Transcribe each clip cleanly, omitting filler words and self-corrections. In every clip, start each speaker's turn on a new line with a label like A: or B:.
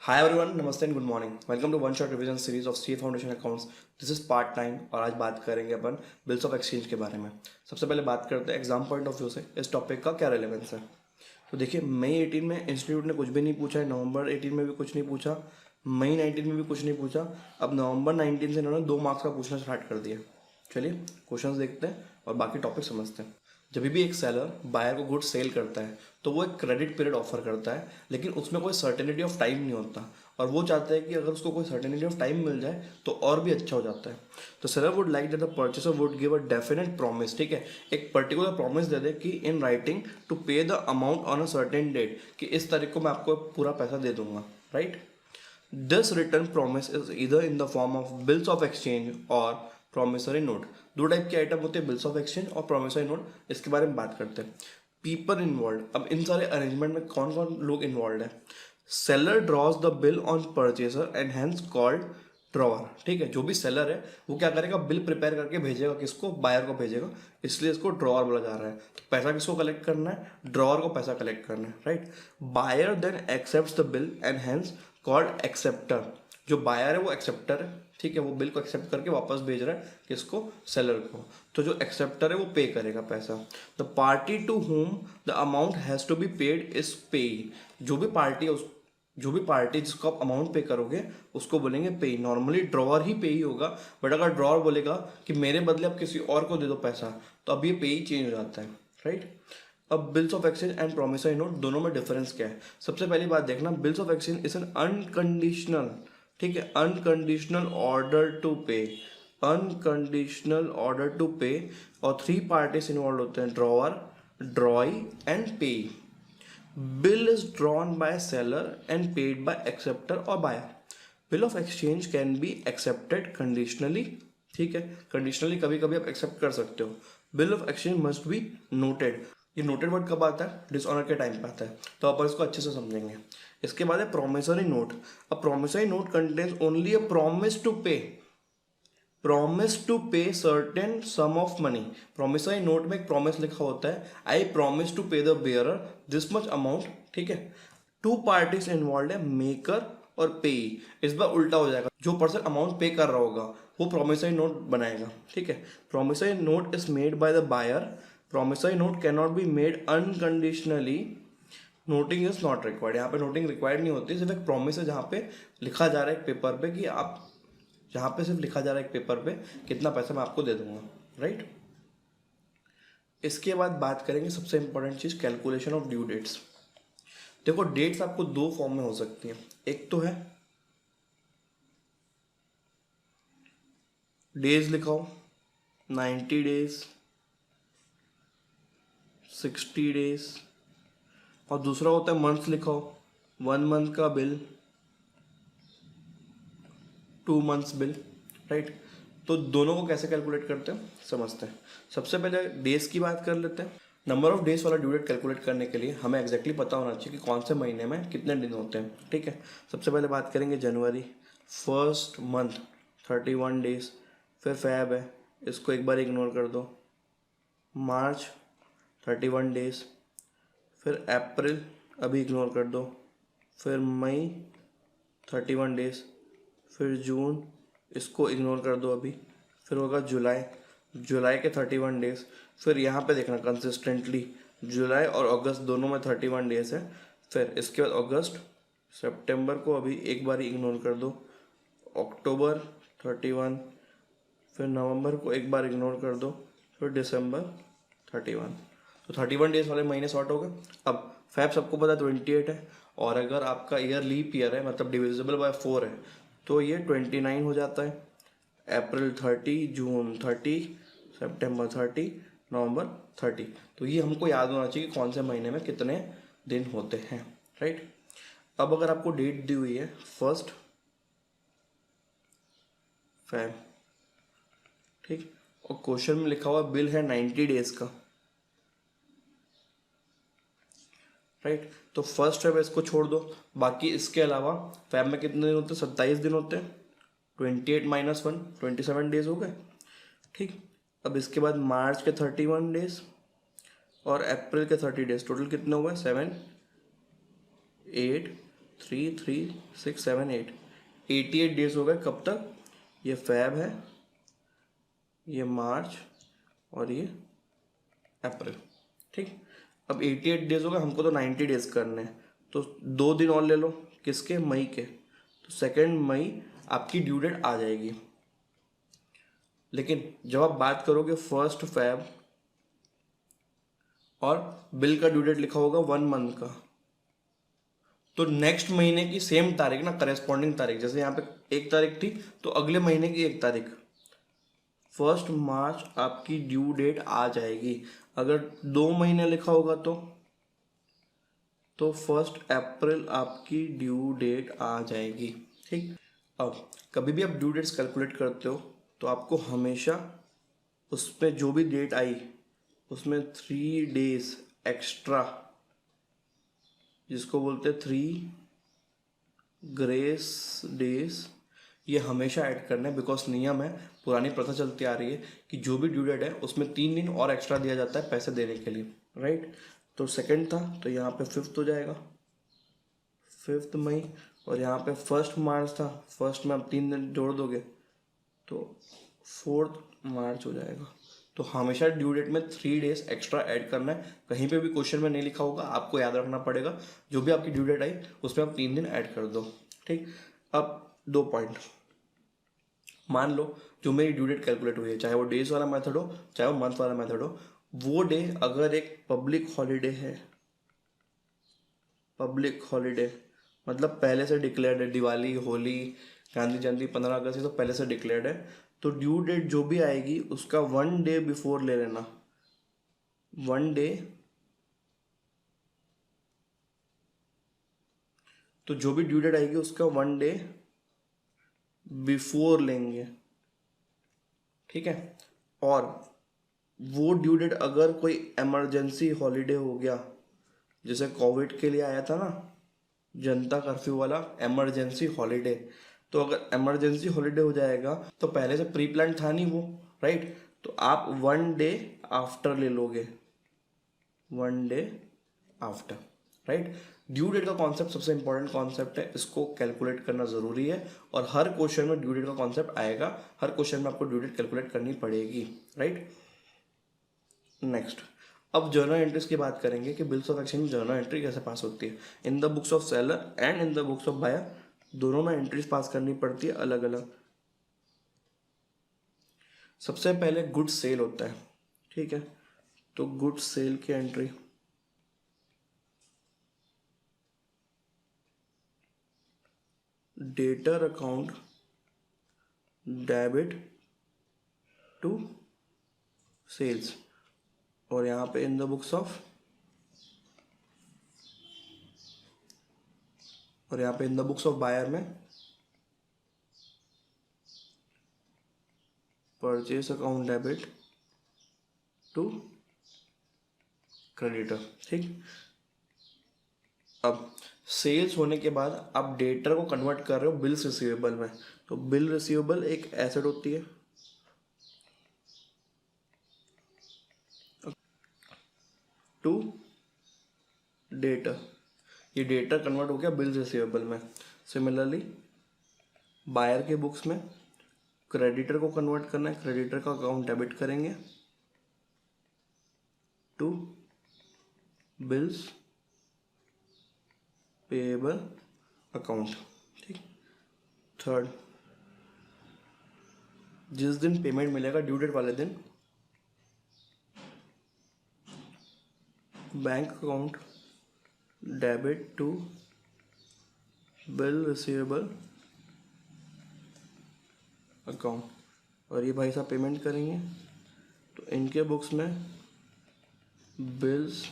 A: हाय everyone, नमस्ते and good morning. Welcome to one shot revision series of CA foundation accounts. This is part 9 और आज बात करेंगे अपन bills of exchange के बारे में। सबसे पहले बात करते हैं एग्जाम पॉइंट ऑफ व्यू से इस टॉपिक का क्या रेलेवेंस है। तो देखिए, मई 18 में इंस्टीट्यूट ने कुछ भी नहीं पूछा है, नवंबर 18 में भी कुछ नहीं पूछा, मई 19 में भी कुछ नहीं पूछा। अब नवंबर 19 से इन्होंने 2 मार्क्स का पूछना स्टार्ट कर दिया। चलिए क्वेश्चंस देखते हैं और बाकी टॉपिक समझते हैं। जब भी एक सेलर बायर को गुड सेल करता है तो वो एक क्रेडिट पीरियड ऑफर करता है, लेकिन उसमें कोई सर्टेनिटी ऑफ टाइम नहीं होता और वो चाहता है कि अगर उसको कोई सर्टेनिटी ऑफ टाइम मिल जाए तो और भी अच्छा हो जाता है। तो seller would like that the purchaser would give a definite promise, ठीक है, एक पर्टिकुलर प्रॉमिस दे दे कि in writing to pay the amount on a certain date, कि इस तारीख को मैं आपको पूरा पैसा दे दूंगा, right. This return promise is इधर in the form of bills of exchange और प्रॉमिसरी नोट। दो टाइप के आइटम होते हैं, बिल्स ऑफ एक्सचेंज और प्रॉमिसरी नोट। इसके बारे में बात करते हैं। पीपल इन्वॉल्व, अब इन सारे अरेंजमेंट में कौन कौन लोग इन्वॉल्व है। Seller draws the bill on purchaser and hence called drawer, ठीक है। जो भी सेलर है वो क्या करेगा, बिल प्रिपेयर करके भेजेगा, किसको, बायर को भेजेगा, इसलिए इसको ड्रॉअर बोला जा रहा है। तो पैसा किसको कलेक्ट करना है, ड्रॉअर को पैसा कलेक्ट करना है, right. Buyer then accept the bill and hence called acceptor. जो बायर है वो एक्सेप्टर है, ठीक है, वो बिल को एक्सेप्ट करके वापस भेज रहा है किसको, सेलर को। तो जो एक्सेप्टर है वो पे करेगा पैसा। The party to whom the amount has to be paid is payee. जो भी पार्टी है जो भी पार्टी जिसको आप अमाउंट पे करोगे उसको बोलेंगे पे। नॉर्मली ड्रॉअर ही पे ही होगा, बट अगर ड्रॉअर बोलेगा कि मेरे बदले आप किसी और को दे दो पैसा, तो अब ये पे ही चेंज हो जाता है, राइट। अब bills of exchange and promissory note दोनों में डिफरेंस क्या है। सबसे पहली बात देखना, bills of exchange is an unconditional, ठीक है, unconditional order to pay, unconditional order to pay, और 3 पार्टीज इन्वॉल्व होते हैं, drawer, drawee and payee. Bill is drawn by seller and paid by acceptor और buyer. Bill of exchange can be accepted conditionally, ठीक है, conditionally कभी कभी आप accept कर सकते हो। Bill of exchange must be noted. ये नोटेड वर्ड कब आता है, डिसऑनर के टाइम पे आता है, तो अपन इसको अच्छे से समझेंगे। इसके बाद है promissory note. A promissory note contains only a promise to pay, promise to pay certain sum of money. Promissory note में एक प्रॉमिस लिखा होता है, I promise to pay the bearer this much amount, ठीक है। 2 पार्टीज इन्वॉल्व है, maker और पे। इस बार उल्टा हो जाएगा, जो पर्सन अमाउंट पे कर रहा होगा वो प्रोमिसरी नोट बनाएगा, ठीक है। Promissory note is made by the buyer. Promissory note can not be made unconditionally, noting is not required. यहाँ पे नोटिंग रिक्वायर्ड नहीं होती, सिर्फ एक प्रॉमिस है जहाँ पे लिखा जा रहा है एक पेपर पे कि आप, जहाँ पे सिर्फ लिखा जा रहा है एक पेपर पे कितना पैसा मैं आपको दे दूंगा, राइट। इसके बाद बात करेंगे सबसे इंपॉर्टेंट चीज, कैलकुलेशन ऑफ ड्यू डेट्स। देखो, डेट्स आपको 2 फॉर्म में हो सकती हैं। एक तो है डेज लिखाओ, 90 डेज, 60 डेज, और दूसरा होता है मंथ्स लिखाओ, 1 मंथ का बिल, 2 मंथ्स बिल, राइट। तो दोनों को कैसे कैलकुलेट करते हैं समझते हैं। सबसे पहले डेज की बात कर लेते हैं। नंबर ऑफ डेज वाला ड्यू डेट कैलकुलेट करने के लिए हमें एग्जैक्टली पता होना चाहिए कि कौन से महीने में कितने दिन होते हैं, ठीक है। सबसे पहले बात करेंगे जनवरी, फर्स्ट मंथ 31 डेज, फिर फैब है, इसको एक बार इग्नोर कर दो, मार्च 31 डेज, फिर अप्रैल अभी इग्नोर कर दो, फिर मई 31 डेज, फिर जून, इसको इग्नोर कर दो अभी, फिर होगा जुलाई, जुलाई के 31 डेज। फिर यहाँ पे देखना कंसिस्टेंटली जुलाई और अगस्त दोनों में 31 डेज है। फिर इसके बाद अगस्त, सितंबर को अभी एक बार ही इग्नोर कर दो, अक्टूबर 31, फिर नवंबर को एक बार इग्नोर कर दो, फिर दिसंबर 31। तो 31 डेज वाले महीने सॉर्ट हो गए। अब फैब सबको पता 28 है, और अगर आपका ईयर लीप ईयर है, मतलब डिविजिबल बाय 4 है, तो ये 29 हो जाता है। अप्रैल 30, जून 30, सितंबर 30, नवंबर 30। तो ये हमको याद होना चाहिए कि कौन से महीने में कितने दिन होते हैं, राइट। अब अगर आपको डेट दी हुई है 1 फैब, ठीक, और क्वेश्चन में लिखा हुआ बिल है 90 डेज का, राइट। तो फर्स्ट फैब इसको छोड़ दो, बाकी इसके अलावा फैब में कितने दिन होते हैं, 27 दिन होते हैं, 28 माइनस 1 27 डेज हो गए, ठीक। अब इसके बाद मार्च के 31 डेज और अप्रैल के 30 डेज, टोटल कितने हुए, 7, 8, 3 3 6 7 8, 88 डेज हो गए। कब तक? ये फैब है, ये मार्च और ये अप्रैल। ठीक, अब 88 डेज हो गए, हमको तो 90 डेज करने हैं, तो 2 दिन और ले लो। किसके? मई के। तो 2 मई आपकी ड्यू डेट आ जाएगी। लेकिन जब आप बात करोगे 1 फैब और बिल का ड्यू डेट लिखा होगा 1 मंथ का, तो नेक्स्ट महीने की सेम तारीख ना, करेस्पॉन्डिंग तारीख, जैसे यहाँ पे 1 तारीख थी तो अगले महीने की 1 तारीख 1 मार्च आपकी ड्यू डेट आ जाएगी। अगर 2 महीने लिखा होगा तो 1 अप्रैल आपकी ड्यू डेट आ जाएगी। ठीक, अब कभी भी आप ड्यू डेट्स कैलकुलेट करते हो तो आपको हमेशा उस पर जो भी डेट आई उसमें 3 डेज एक्स्ट्रा, जिसको बोलते हैं 3 ग्रेस डेज, ये हमेशा ऐड करना है। बिकॉज नियम है, पुरानी प्रथा चलती आ रही है कि जो भी ड्यू डेट है उसमें 3 दिन और एक्स्ट्रा दिया जाता है पैसे देने के लिए, राइट। तो 2 था तो यहाँ पे 5 हो जाएगा, 5 मई। और यहाँ पे 1 मार्च था, 1 में आप 3 दिन जोड़ दोगे तो 4 मार्च हो जाएगा। तो हमेशा ड्यू डेट में 3 डेज एक्स्ट्रा ऐड करना है। कहीं पे भी क्वेश्चन में नहीं लिखा होगा, आपको याद रखना पड़ेगा। जो भी आपकी ड्यू डेट आई उसमें आप 3 दिन ऐड कर दो। ठीक, अब 2 पॉइंट। मान लो जो मेरी ड्यू डेट कैलकुलेट हुई है, चाहे वो डेज वाला मेथड हो चाहे वो मंथ वाला मेथड हो, वो डे अगर एक पब्लिक हॉलीडे है, पब्लिक हॉलीडे मतलब पहले से डिक्लेयर्ड है, दिवाली, होली, गांधी जयंती, 15 अगस्त, ये तो पहले से डिक्लेयर्ड है, तो ड्यू डेट जो भी आएगी उसका 1 डे बिफोर ले लेना। 1 डे, तो जो भी ड्यू डेट आएगी उसका 1 डे बिफोर लेंगे। ठीक है, और वो ड्यू डेट अगर कोई इमरजेंसी हॉलीडे हो गया, जैसे कोविड के लिए आया था ना जनता कर्फ्यू वाला इमरजेंसी हॉलीडे, तो अगर इमरजेंसी हॉलीडे हो जाएगा तो पहले से प्री प्लान था नहीं वो, राइट। तो आप 1 डे आफ्टर ले लोगे, 1 day after, right. Due date का कॉन्सेप्ट सबसे इंपॉर्टेंट कॉन्सेप्ट है, इसको कैलकुलेट करना ज़रूरी है। और हर क्वेश्चन में ड्यू डेट का कॉन्सेप्ट आएगा, हर क्वेश्चन में आपको ड्यू डेट कैलकुलेट करनी पड़ेगी, राइट। नेक्स्ट, अब जर्नल एंट्रीज की बात करेंगे कि bills of exchange journal entry कैसे पास होती है। In the books of seller and in the books of buyer, दोनों में एंट्रीज पास करनी पड़ती है अलग अलग। सबसे पहले गुड सेल होता है, ठीक है, तो गुड सेल की entry, debtor account debit to sales, और यहाँ पे इन द बुक्स ऑफ, और यहाँ पे in the books of buyer में purchase account debit to creditor. ठीक, अब सेल्स होने के बाद आप डेटर को कन्वर्ट कर रहे हो बिल्स रिसीवेबल में, तो बिल रिसीवेबल एक एसेट होती है, टू डेटर, ये डेटर कन्वर्ट हो गया बिल रिसीवेबल में। सिमिलरली बायर के बुक्स में क्रेडिटर को कन्वर्ट करना है, क्रेडिटर का अकाउंट डेबिट करेंगे टू बिल्स पेएबल अकाउंट। ठीक, थर्ड, जिस दिन पेमेंट मिलेगा ड्यू डेट वाले दिन, bank account debit to bill receivable account, और ये भाई साहब पेमेंट करेंगे तो इनके बुक्स में bills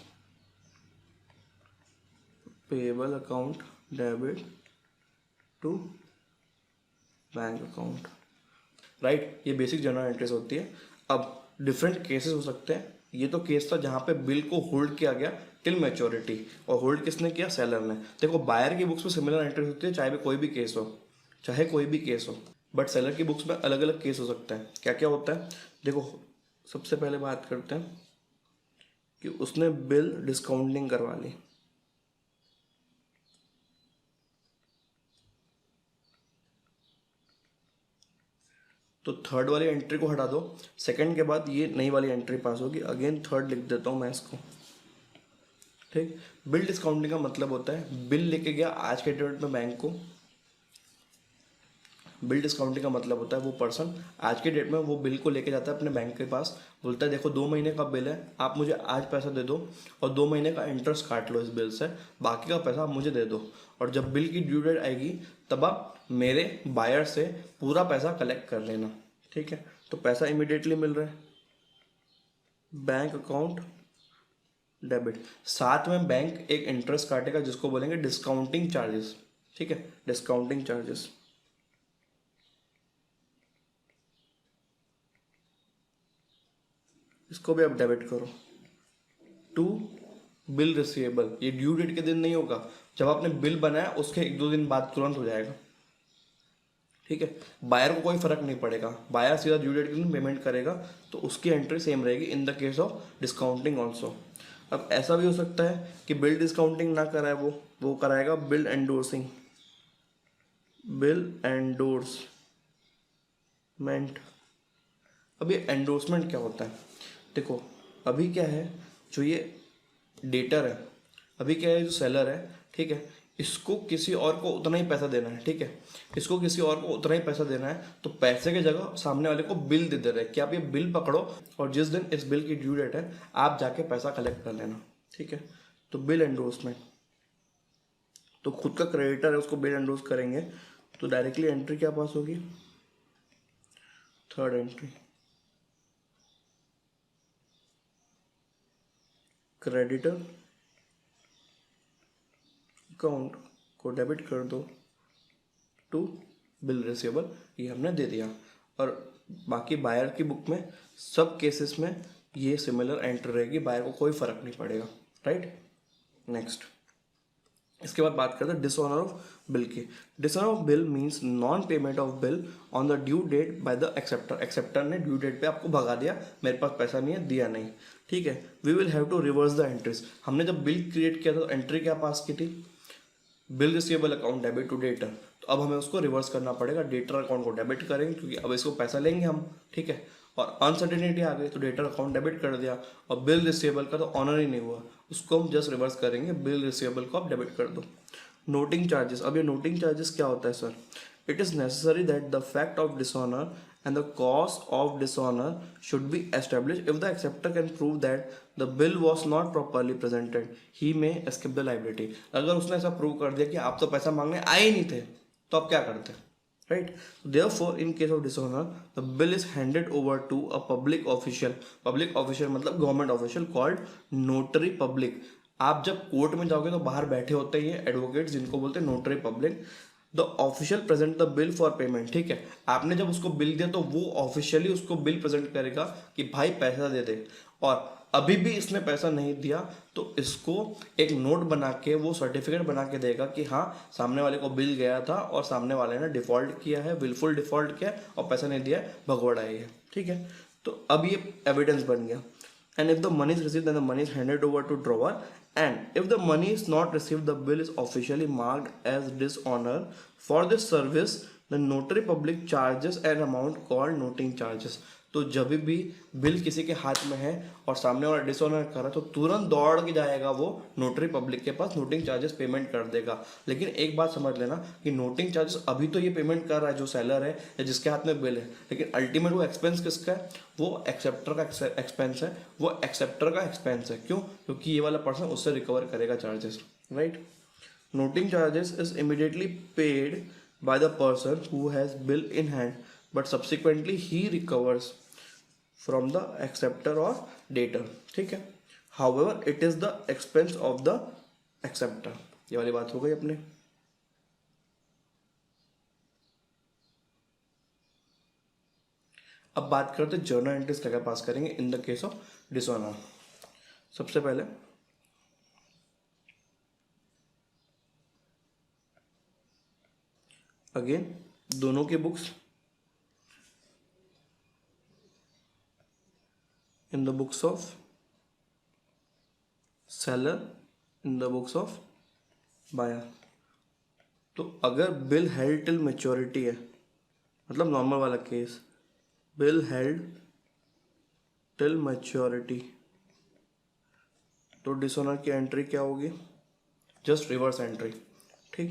A: payable account debit to bank account, right. ये बेसिक जर्नल एंट्रीज होती है। अब डिफरेंट केसेस हो सकते हैं, ये तो केस था जहाँ पे बिल को होल्ड किया गया टिल मैच्योरिटी, और होल्ड किसने किया? सेलर ने। देखो बायर की बुक्स में सिमिलर एंट्रीज होती है, चाहे भी कोई भी केस हो, चाहे कोई भी केस हो, बट सेलर की बुक्स में अलग अलग केस हो सकता है। क्या क्या होता है देखो, सबसे पहले बात करते हैं कि उसने बिल डिस्काउंटिंग करवा ली, तो थर्ड वाली एंट्री को हटा दो, सेकंड के बाद ये नई वाली एंट्री पास होगी, अगेन थर्ड लिख देता हूँ मैं इसको। ठीक, बिल डिस्काउंटिंग का मतलब होता है बिल लेके गया आज के डेट में बैंक को। बिल डिस्काउंटिंग का मतलब होता है वो पर्सन आज के डेट में वो बिल को लेके जाता है अपने बैंक के पास, बोलता है देखो 2 महीने का बिल है, आप मुझे आज पैसा दे दो और 2 महीने का इंटरेस्ट काट लो इस बिल से, बाकी का पैसा आप मुझे दे दो, और जब बिल की ड्यू डेट आएगी तब आप मेरे बायर से पूरा पैसा कलेक्ट कर लेना। ठीक है, तो पैसा इमिडिएटली मिल रहा है, बैंक अकाउंट डेबिट, साथ में बैंक एक इंटरेस्ट काटेगा जिसको बोलेंगे डिस्काउंटिंग चार्जेस। ठीक है, डिस्काउंटिंग चार्जेस, इसको भी आप डेबिट करो। टू बिल रिसीवेबल, ये ड्यू डेट के दिन नहीं होगा, जब आपने बिल बनाया उसके 1-2 दिन बाद तुरंत हो जाएगा। ठीक है, बायर को कोई फर्क नहीं पड़ेगा, बायर सीधा ड्यू डेट के दिन पेमेंट करेगा, तो उसकी एंट्री सेम रहेगी इन the case of discounting also. अब ऐसा भी हो सकता है कि बिल डिस्काउंटिंग ना कराए, वो कराएगा बिल एंडोर्सिंग, बिल एंडोर्समेंट। अब ये एंडोर्समेंट क्या होता है, देखो अभी क्या है, जो ये डेटर है, अभी क्या है, जो सेलर है, ठीक है, इसको किसी और को उतना ही पैसा देना है। ठीक है, इसको किसी और को उतना ही पैसा देना है, तो पैसे की जगह सामने वाले को बिल दे दे रहे हैं कि आप ये बिल पकड़ो और जिस दिन इस बिल की ड्यू डेट है आप जाके पैसा कलेक्ट कर लेना। ठीक है, तो बिल एंडोर्समेंट, तो खुद का क्रेडिटर है उसको बिल एंडोर्स करेंगे, तो डायरेक्टली एंट्री क्या पास होगी, थर्ड एंट्री, क्रेडिटर अकाउंट को डेबिट कर दो टू बिल रिसीवेबल, ये हमने दे दिया। और बाकी बायर की बुक में सब केसेस में ये सिमिलर एंट्री रहेगी, बायर को कोई फर्क नहीं पड़ेगा। राइट, नेक्स्ट, इसके बाद बात करते हैं डिसऑनर ऑफ बिल की। Dishonour of bill means non payment of bill on the due date by the acceptor, acceptor ने ड्यू डेट पे आपको भगा दिया, मेरे पास पैसा नहीं है, दिया नहीं। ठीक है, we will have to reverse the entries, हमने जब बिल क्रिएट किया था तो एंट्री क्या पास की थी, bill receivable account debit to debtor, तो अब हमें उसको रिवर्स करना पड़ेगा, डेटर अकाउंट को डेबिट करेंगे क्योंकि अब इसको पैसा लेंगे हम। ठीक है, और अनसर्टेनिटी आ गई तो डेटर अकाउंट डेबिट कर दिया, और बिल रिसीवेबल का तो ऑनर ही नहीं हुआ, उसको हम जस्ट रिवर्स करेंगे, बिल रिसीवेबल को आप डेबिट कर दो। नोटिंग चार्जेस, अब ये नोटिंग चार्जेस क्या होता है sir, it is necessary that the fact of dishonour and the cause of dishonor should be established. If the acceptor can prove that the bill was not properly presented, he may escape the liability. अगर उसने ऐसा prove कर दिया कि आप तो पैसा मांगने आए ही नहीं थे, तो आप क्या करते, right. Therefore, in case of dishonor, the bill is handed over to a public official. Public official मतलब government official called notary public. आप जब कोर्ट में जाओगे तो बाहर बैठे होते हैं ये एडवोकेट, जिनको बोलते हैं notary public. The official present the bill for payment, ठीक है, आपने जब उसको बिल दिया तो वो ऑफिशियली उसको बिल प्रेजेंट करेगा कि भाई पैसा दे दे, और अभी भी इसने पैसा नहीं दिया तो इसको एक नोट बना के वो सर्टिफिकेट बना के देगा कि हाँ सामने वाले को बिल गया था और सामने वाले ने डिफॉल्ट किया है, विलफुल डिफॉल्ट किया है और पैसा नहीं दिया है, भगोड़ा है। ठीक है, तो अब ये एविडेंस बन गया। And if the money is received, then the money is handed over to drawer. And if the money is not received, the bill is officially marked as dishonor. For this service, the notary public charges an amount called noting charges. तो जब भी bill किसी के हाथ में है और सामने वाला डिसऑनर कर रहा है तो तुरंत दौड़ के जाएगा वो नोटरी पब्लिक के पास, नोटिंग चार्जेस पेमेंट कर देगा। लेकिन एक बात समझ लेना कि नोटिंग चार्जेस अभी तो ये पेमेंट कर रहा है जो सेलर है या जिसके हाथ में बिल है, लेकिन अल्टीमेट वो एक्सपेंस किसका है, वो एक्सेप्टर का एक्सपेंस है, वो एक्सेप्टर का एक्सपेंस है। क्यों? क्योंकि ये वाला पर्सन उससे रिकवर करेगा charges, right. Noting charges is immediately paid by the person who has bill in hand, but subsequently he recovers from the acceptor or dater। ठीक है, however it is the expense of the acceptor। ये वाली बात हो गई अपने। अब बात करते जर्नल एंट्रीज क्या पास करेंगे इन द केस ऑफ डिसऑनर। सबसे पहले अगेन दोनों की books in the books of seller, in the books of buyer। तो अगर बिल हेल्ड टिल मेच्योरिटी है, मतलब नॉर्मल वाला case, bill held till maturity, तो डिसऑनर की एंट्री क्या होगी, जस्ट रिवर्स एंट्री, ठीक।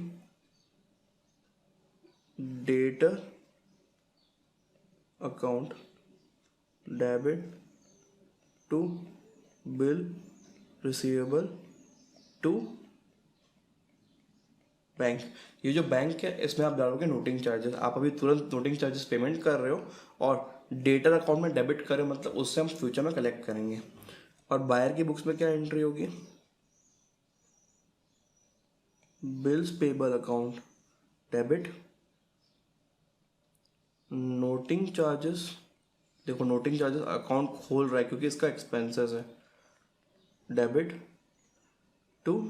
A: Debtor account debit to bill receivable to bank. ये जो बैंक है इसमें आप डालोगे नोटिंग चार्जेस, आप अभी तुरंत नोटिंग चार्जेस पेमेंट कर रहे हो और डेटर अकाउंट में डेबिट कर रहे हो, मतलब उससे हम फ्यूचर में कलेक्ट करेंगे। और बायर की बुक्स में क्या एंट्री होगी, bills payable account debit noting charges. देखो नोटिंग चार्जेस अकाउंट खोल रहा है क्योंकि इसका एक्सपेंसेस है, डेबिट टू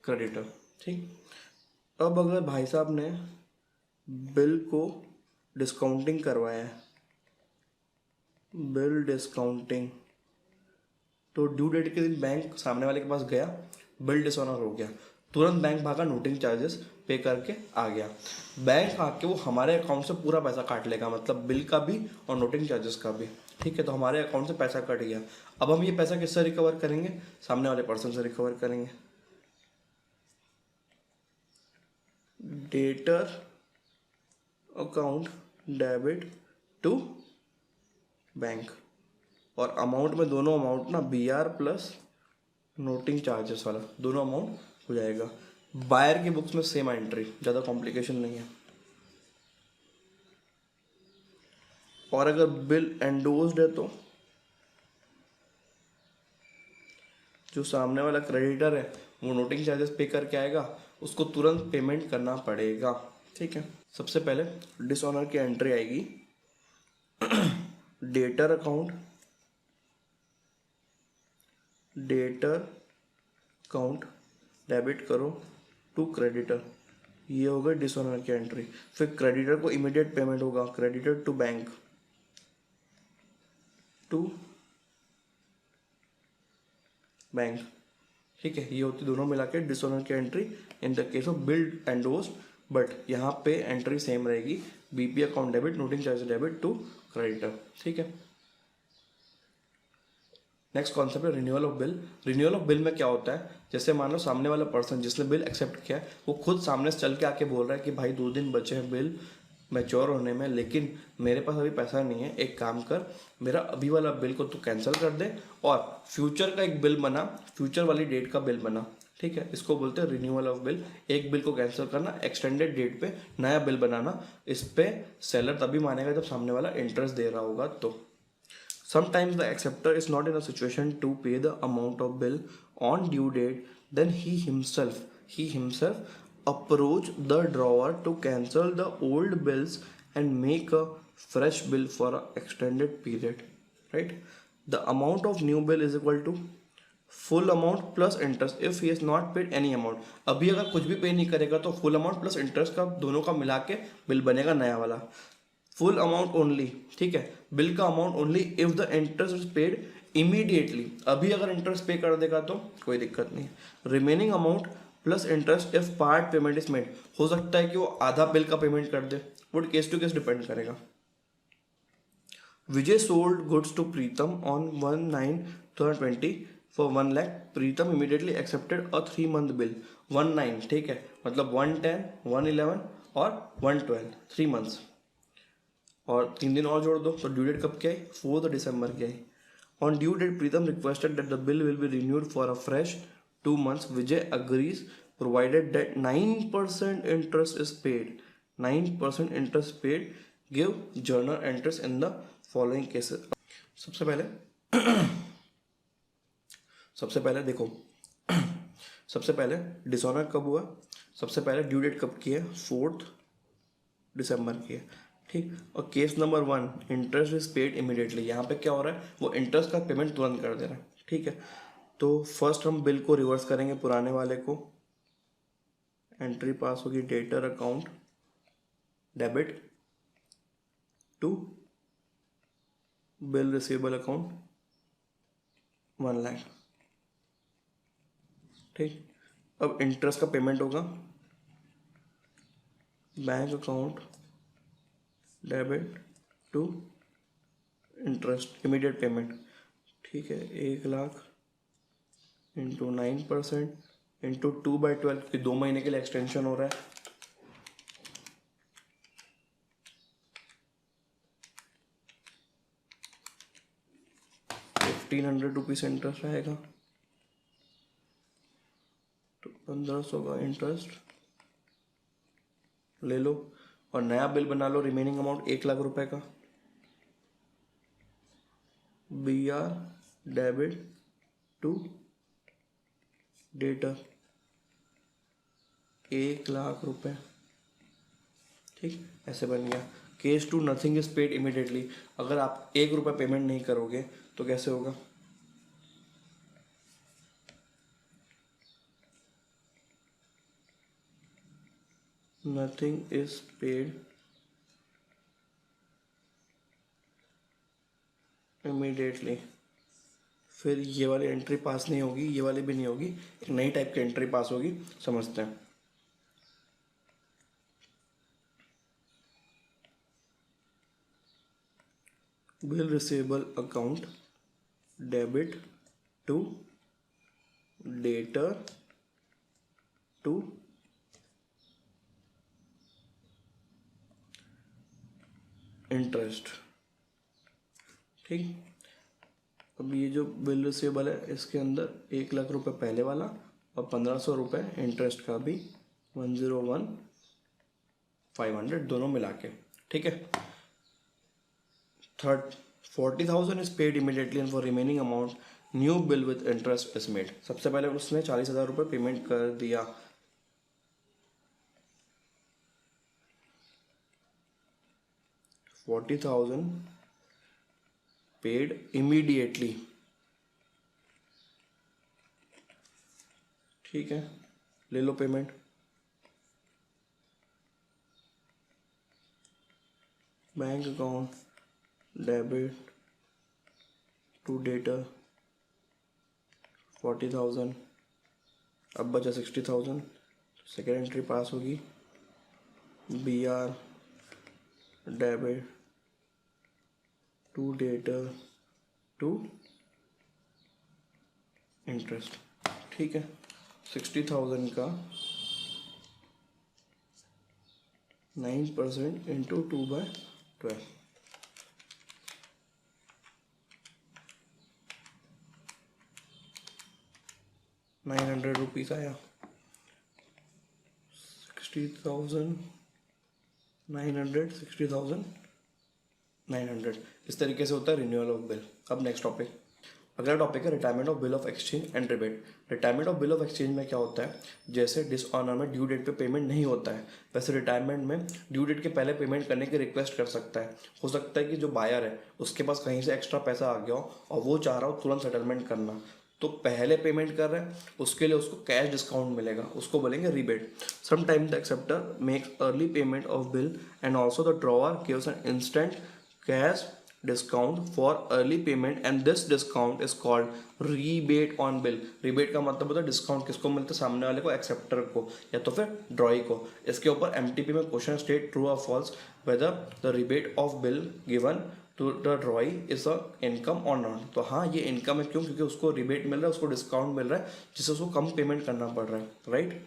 A: क्रेडिटर, ठीक। अब अगर भाई साहब ने बिल को डिस्काउंटिंग करवाया है, बिल डिस्काउंटिंग, तो ड्यू डेट के दिन बैंक सामने वाले के पास गया, बिल डिसऑनर हो गया, तुरंत बैंक भागा नोटिंग चार्जेस पे करके आ गया। बैंक आके वो हमारे अकाउंट से पूरा पैसा काट लेगा, मतलब बिल का भी और नोटिंग चार्जेस का भी, ठीक है। तो हमारे अकाउंट से पैसा कट गया। अब हम ये पैसा किससे रिकवर करेंगे, सामने वाले पर्सन से रिकवर करेंगे। Debtor account debit to bank, और अमाउंट में दोनों अमाउंट ना B R plus noting charges वाला दोनों अमाउंट हो जाएगा। बायर की बुक्स में सेम एंट्री, ज़्यादा कॉम्प्लिकेशन नहीं है। और अगर बिल एंडोज्ड है तो जो सामने वाला क्रेडिटर है वो नोटिंग चार्जेस पे करके आएगा, उसको तुरंत पेमेंट करना पड़ेगा, ठीक है। सबसे पहले डिसऑनर की एंट्री आएगी, डेटर अकाउंट डेबिट करो टू क्रेडिटर, ये हो गई डिसऑनर की एंट्री। फिर क्रेडिटर को इमीडिएट पेमेंट होगा, creditor to bank to bank, ठीक है। ये होती दोनों मिला के डिसऑनर की entry in the case of billed endorsed, but यहाँ पे एंट्री सेम रहेगी, BP account debit noting charges debit to creditor, ठीक है। नेक्स्ट कॉन्सेप्ट है renewal of bill. Renewal of bill में क्या होता है, जैसे मान लो सामने वाला पर्सन जिसने बिल एक्सेप्ट किया है वो खुद सामने से चल के आके बोल रहा है कि भाई 2 दिन बचे हैं बिल मैच्योर होने में, लेकिन मेरे पास अभी पैसा नहीं है, एक काम कर मेरा अभी वाला बिल को तू कैंसिल कर दे और फ्यूचर का एक बिल बना, फ्यूचर वाली डेट का बिल बना, ठीक है। इसको बोलते हैं रिन्यूअल ऑफ बिल। एक बिल को कैंसिल करना, एक्सटेंडेड डेट पे नया बिल बनाना। इस पे सेलर तभी मानेगा जब सामने वाला इंटरेस्ट दे रहा होगा तो। Sometimes the acceptor is not in a situation to pay the amount of bill on due date, then he himself approach the drawer to cancel the old bills and make a fresh bill for an extended period, right? The amount of new bill is equal to full amount plus interest if he has not paid any amount. अभी अगर कुछ भी पे नहीं करेगा तो full amount plus interest का दोनों का मिला के बिल बनेगा नया वाला, फुल अमाउंट ओनली, ठीक है। बिल का amount only if the interest is paid immediately, अभी अगर इंटरेस्ट पे कर देगा तो कोई दिक्कत नहीं है। Remaining amount plus interest if part payment is made, हो सकता है कि वो आधा बिल का पेमेंट कर दे, वो केस टू केस डिपेंड करेगा। Vijay sold goods to Pritam on 1/9/2020 for 1 lakh. Pritam immediately accepted a 3 month bill 1/9, ठीक है, मतलब 1/10, 1/11 और 1/12, 3 months। और 3 दिन और जोड़ दो तो ड्यू डेट कब की आई, 4 दिसंबर की आई। On due date Pritam requested that the bill will be renewed for a fresh 2 months। Vijay agrees provided that 9% interest is paid, 9% interest paid, give journal entries in the following cases. सबसे पहले सबसे पहले देखो सबसे पहले डिसऑनर कब हुआ, सबसे पहले ड्यू डेट कब की है, 4 दिसंबर की है, ठीक। और case number 1 interest is paid immediately, यहाँ पे क्या हो रहा है, वो इंटरेस्ट का पेमेंट तुरंत कर दे रहा है, ठीक है। तो फर्स्ट हम बिल को रिवर्स करेंगे, पुराने वाले को, एंट्री पास होगी debtor account debit to bill receivable account 1 lakh, ठीक। अब इंटरेस्ट का पेमेंट होगा bank account debit to interest immediate payment, ठीक है। 1,00,000 इंटू 9% इंटू 2/12 कि 2 महीने के लिए एक्सटेंशन हो रहा है, 1,500 रुपीज़ इंटरेस्ट आएगा, तो 1,500 का इंटरेस्ट ले लो और नया बिल बना लो। रिमेनिंग अमाउंट 1,00,000 रुपए का, BR डेबिट टू डेटर 1,00,000 रुपए, ठीक। ऐसे बन गया। Case two nothing is paid immediately, अगर आप 1 रुपये पेमेंट नहीं करोगे तो कैसे होगा? नथिंग इज पेड इमीडिएटली, फिर ये वाली एंट्री पास नहीं होगी, ये वाली भी नहीं होगी, एक नई टाइप की एंट्री पास होगी। समझते हैं। Bill receivable account debit to debtor to interest, ठीक। अब ये जो बिल रिसीवेबल है इसके अंदर 1,00,000 रुपये पहले वाला और 1,500 रुपये इंटरेस्ट का भी 101,500 दोनों मिला के, ठीक है। Third, 40,000 is paid immediately and for remaining amount new bill with interest is made. सबसे पहले उसने 40,000 रुपये पेमेंट कर दिया, 40,000 पेड इमीडिएटली, ठीक है। ले लो payment, bank account debit to debtor 40,000, अब बचा 60,000, सेकेंड एंट्री पास होगी। BR debit to debtor to interest, ठीक है। 60,000 का 9% इंटू 2/12, 900 रुपीज़ आया। 60,900, 60,900, इस तरीके से होता है रिन्यूअल ऑफ बिल। अब नेक्स्ट टॉपिक, अगला टॉपिक है retirement of bill of exchange and rebate. Retirement of bill of exchange में क्या होता है, जैसे डिसऑनर में ड्यू डेट पे पेमेंट नहीं होता है, वैसे रिटायरमेंट में ड्यू डेट के पहले पेमेंट करने की रिक्वेस्ट कर सकता है। हो सकता है कि जो बायर है उसके पास कहीं से एक्स्ट्रा पैसा आ गया हो और वो चाह रहा हो तुरंत सेटलमेंट करना, तो पहले पेमेंट कर रहे हैं उसके लिए उसको कैश डिस्काउंट मिलेगा, उसको बोलेंगे rebate. Sometime the acceptor makes early payment of bill and also the drawer gives an instant cash discount for early payment and this discount is called rebate on bill. Rebate का मतलब होता है discount किसको मिलता है, सामने वाले को, एक्सेप्टर को या तो फिर ड्रॉई को। इसके ऊपर MTP में क्वेश्चन स्टेट ट्रू और false whether the rebate of bill given to the drawee is a income और नॉट। तो हाँ ये इनकम है, क्यों? क्योंकि उसको रिबेट मिल रहा है, उसको डिस्काउंट मिल रहा है जिससे उसको कम पेमेंट करना पड़ रहा है, right.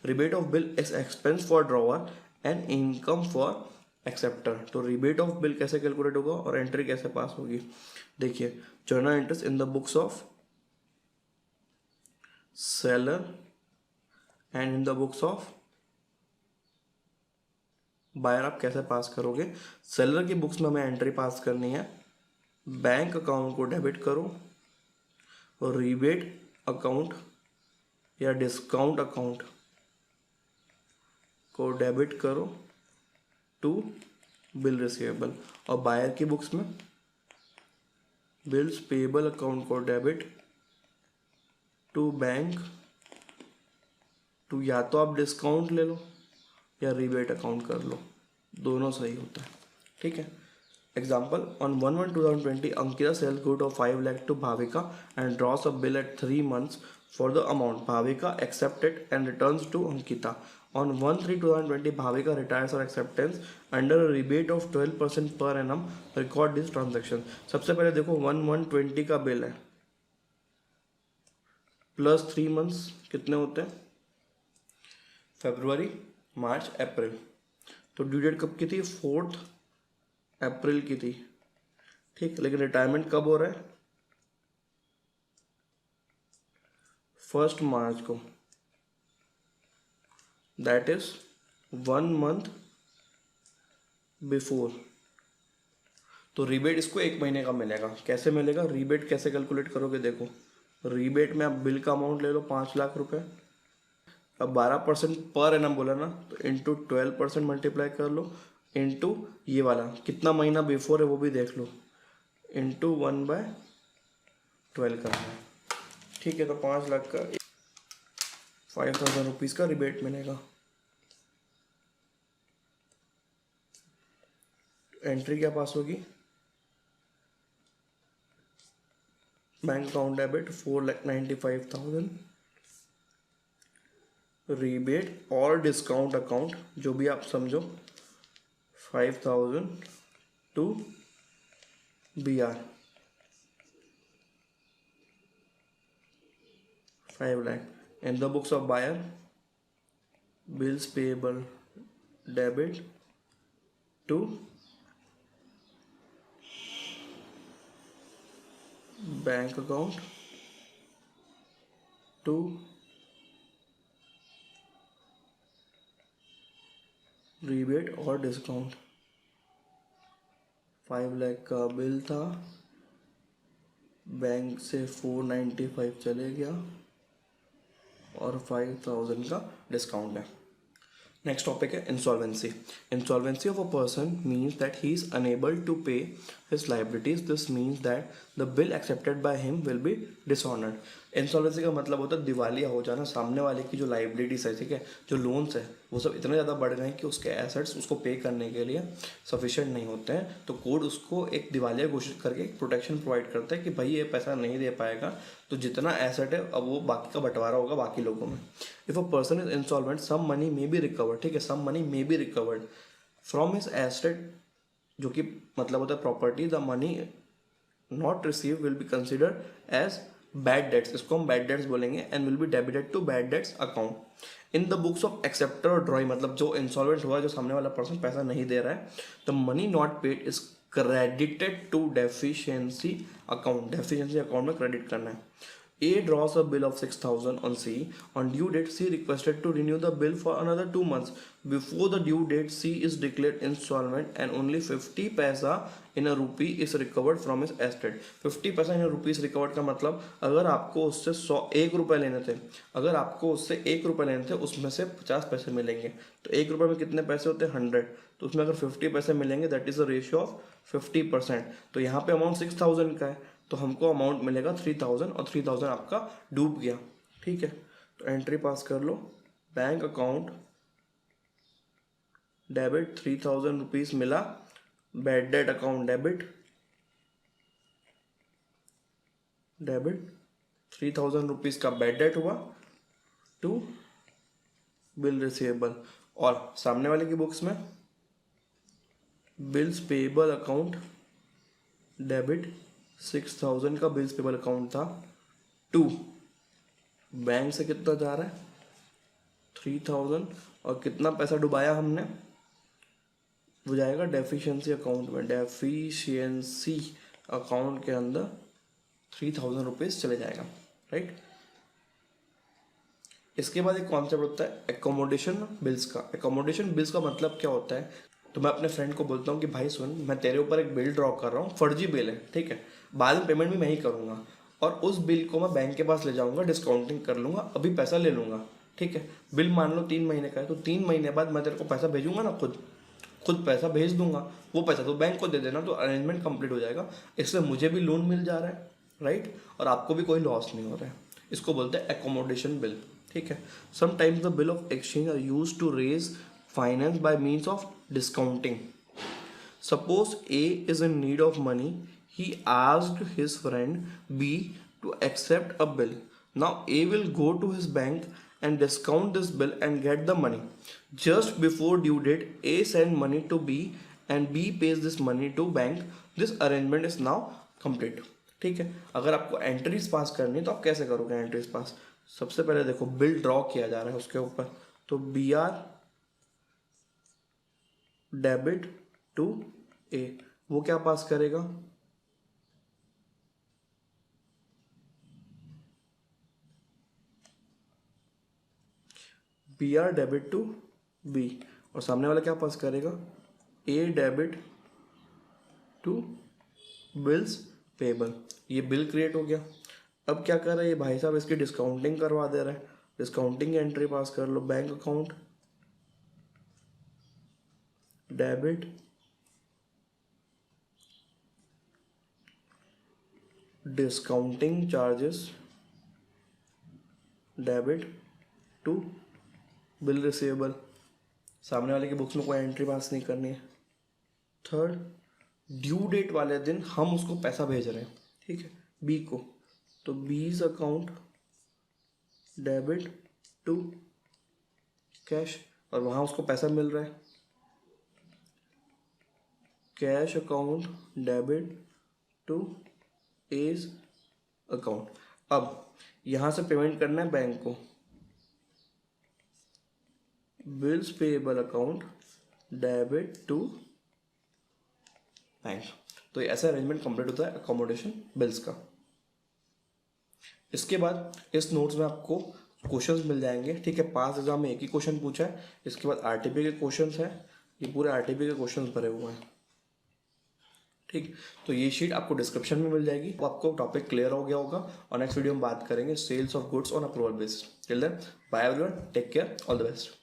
A: Rebate of bill is expense for drawer and income for acceptor. तो रिबेट ऑफ बिल कैसे कैलकुलेट होगा और एंट्री कैसे पास होगी, देखिए। Journal entries in the books of seller and in the books of buyer आप कैसे पास करोगे। सेलर की बुक्स में हमें एंट्री पास करनी है, बैंक अकाउंट को डेबिट करो और रिबेट अकाउंट या डिस्काउंट अकाउंट को डेबिट करो टू बिल रिसीवेबल, और बायर की बुक्स में बिल्स पेएबल अकाउंट को डेबिट टू बैंक टू, या तो आप डिस्काउंट ले लो या रिबेट अकाउंट कर लो, दोनों सही होता है, ठीक है। Example, on 1/1/2020 Ankita sells good of 5 lakh to Bhavika and draws a bill at 3 months for the amount. Bhavika accepts it and returns to Ankita On 1/3/2020, Bhavika retires or acceptance under a rebate of 12% per annum. Record this transaction. सबसे पहले देखो 1/1/20 का bill है plus 3 months कितने होते हैं, फरवरी, मार्च, अप्रैल। तो due date कब की थी, 4 अप्रैल की थी, ठीक। लेकिन रिटायरमेंट कब हो रहा है, 1 मार्च को, दैट इज 1 मंथ बिफोर। तो रीबेट इसको 1 महीने का मिलेगा। कैसे मिलेगा, रीबेट कैसे कैलकुलेट करोगे, देखो रीबेट में आप बिल का अमाउंट ले लो 5 लाख रुपए, अब 12% पर एनम बोला ना, तो इंटू 12% मल्टीप्लाई कर लो, इंटू ये वाला कितना महीना बिफोर है वो भी देख लो, इंटू 1/12 करना है, ठीक है। तो 5 लाख का 5,000 रुपीज़ का रिबेट मिलेगा। एंट्री क्या पास होगी, बैंक अकाउंट डेबिट 4,95,000, रीबेट और डिस्काउंट अकाउंट जो भी आप समझो 5,000 to BR 5 lakh। In the books of buyer, bills payable debit to bank account to rebate और डिस्काउंट। 5 लाख का बिल था, बैंक से 495 चले गया और 5,000 का डिस्काउंट है। नेक्स्ट टॉपिक है insolvency. Insolvency of a person means that he is unable to pay his liabilities. This means that the bill accepted by him will be dishonoured. Insolvency का मतलब होता है दिवालिया हो जाना, सामने वाले की जो लाइबिलिटीज है, ठीक है, जो लोन्स है वो सब इतने ज़्यादा बढ़ गए हैं कि उसके एसेट्स उसको पे करने के लिए सफिशिएंट नहीं होते हैं। तो कोर्ट उसको एक दिवालिया घोषित करके एक प्रोटेक्शन प्रोवाइड करता है कि भाई ये पैसा नहीं दे पाएगा, तो जितना एसेट है अब वो बाकी का बंटवारा होगा बाकी लोगों में। If a person is insolvent, some money may be recovered, ठीक है, some money may be recovered from his asset, जो कि मतलब होता है property. The money not receive will be considered as bad debts, इसको हम बैड डेट्स बोलेंगे, and will be debited to bad debts account in the books of acceptor और drawee. मतलब जो इंसॉल्वेंट हुआ, जो सामने वाला पर्सन पैसा नहीं दे रहा है, the money not paid is credited to deficiency account, deficiency account में क्रेडिट करना है। A draws a bill of 6,000 on C. On due date, C requested to renew the bill for another 2 months. Before the due date, C is declared insolvent and only 50 पैसा in a rupee is recovered from his estate. 50 पैसा in a rupee is recovered का मतलब अगर आपको उससे 1 रुपये लेने थे, अगर आपको उससे 1 रुपये लेने थे, उसमें से 50 पैसे मिलेंगे। तो 1 रुपये में कितने पैसे होते हैं, 100। तो उसमें अगर 50 पैसे मिलेंगे, that is a ratio of 50%। तो यहाँ पे अमाउंट 6,000 का है, तो हमको अमाउंट मिलेगा 3,000 और 3,000 आपका डूब गया, ठीक है। तो एंट्री पास कर लो, बैंक अकाउंट डेबिट 3,000 रुपीज मिला, bad debt account debit 3,000 rupees का बैड डेट हुआ टू बिल रिसीवेबल। और सामने वाले की बुक्स में बिल्स पेएबल अकाउंट डेबिट 6,000 का बिल्स पेबल अकाउंट था, टू बैंक से कितना जा रहा है 3,000, और कितना पैसा डुबाया हमने, वो जाएगा डेफिशिएंसी अकाउंट में। डेफिशिएंसी अकाउंट के अंदर 3,000 रुपीज चले जाएगा, राइट। इसके बाद एक कॉन्सेप्ट होता है एकोमोडेशन बिल्स का। एकोमोडेशन बिल्स का मतलब क्या होता है, तो मैं अपने फ्रेंड को बोलता हूँ कि भाई सुन, मैं तेरे ऊपर एक बिल ड्रॉ कर रहा हूँ, फर्जी बिल है, ठीक है, बाद में पेमेंट भी मैं ही करूँगा, और उस बिल को मैं बैंक के पास ले जाऊँगा, डिस्काउंटिंग कर लूँगा, अभी पैसा ले लूँगा, ठीक है। बिल मान लो 3 महीने का है, तो 3 महीने बाद मैं तेरे को पैसा भेजूंगा ना, खुद पैसा भेज दूंगा, वो पैसा तो बैंक को दे देना, तो अरेंजमेंट कंप्लीट हो जाएगा। इससे मुझे भी लोन मिल जा रहा है, राइट, और आपको भी कोई लॉस नहीं हो रहा है। इसको बोलते हैं एकोमोडेशन बिल, ठीक है। Sometimes the bill of exchange are used to raise finance by means of discounting. Suppose A is in need of money. He asked his friend B to accept a bill. Now A will go to his bank and discount this bill and get the money. Just before due date, A send money to B and B pays this money to bank. This arrangement is now complete. ठीक है, अगर आपको entries pass करनी है तो आप कैसे करोगे एंट्रीज पास? सबसे पहले देखो बिल ड्रॉ किया जा रहा है उसके ऊपर, तो B R debit to A, वो क्या पास करेगा? B R debit to B, और सामने वाला क्या पास करेगा? A debit to bills payable. ये बिल क्रिएट हो गया। अब क्या कर रहा है ये भाई साहब? इसकी डिस्काउंटिंग करवा दे रहा है। डिस्काउंटिंग एंट्री पास कर लो, bank account debit discounting charges debit to bill receivable. सामने वाले की बुक्स में कोई एंट्री पास नहीं करनी है। थर्ड, ड्यू डेट वाले दिन हम उसको पैसा भेज रहे हैं, ठीक है, बी को, तो बीज अकाउंट डेबिट टू कैश, और वहाँ उसको पैसा मिल रहा है, cash account debit to A's account. अब यहाँ से पेमेंट करना है बैंक को, bills payable account debit to bank. तो ऐसा अरेंजमेंट कंप्लीट होता है अकोमोडेशन बिल्स का। इसके बाद इस नोट्स में आपको क्वेश्चंस मिल जाएंगे, ठीक है। पास एग्जाम में एक ही क्वेश्चन पूछा है, इसके बाद आरटीपी के क्वेश्चंस हैं, ये पूरे आरटीपी के क्वेश्चंस भरे हुए हैं, ठीक। तो ये शीट आपको डिस्क्रिप्शन में मिल जाएगी। तो आपको टॉपिक क्लियर हो गया होगा, और नेक्स्ट वीडियो में बात करेंगे sales of goods on approval based. Till then bye everyone, take care, all the best.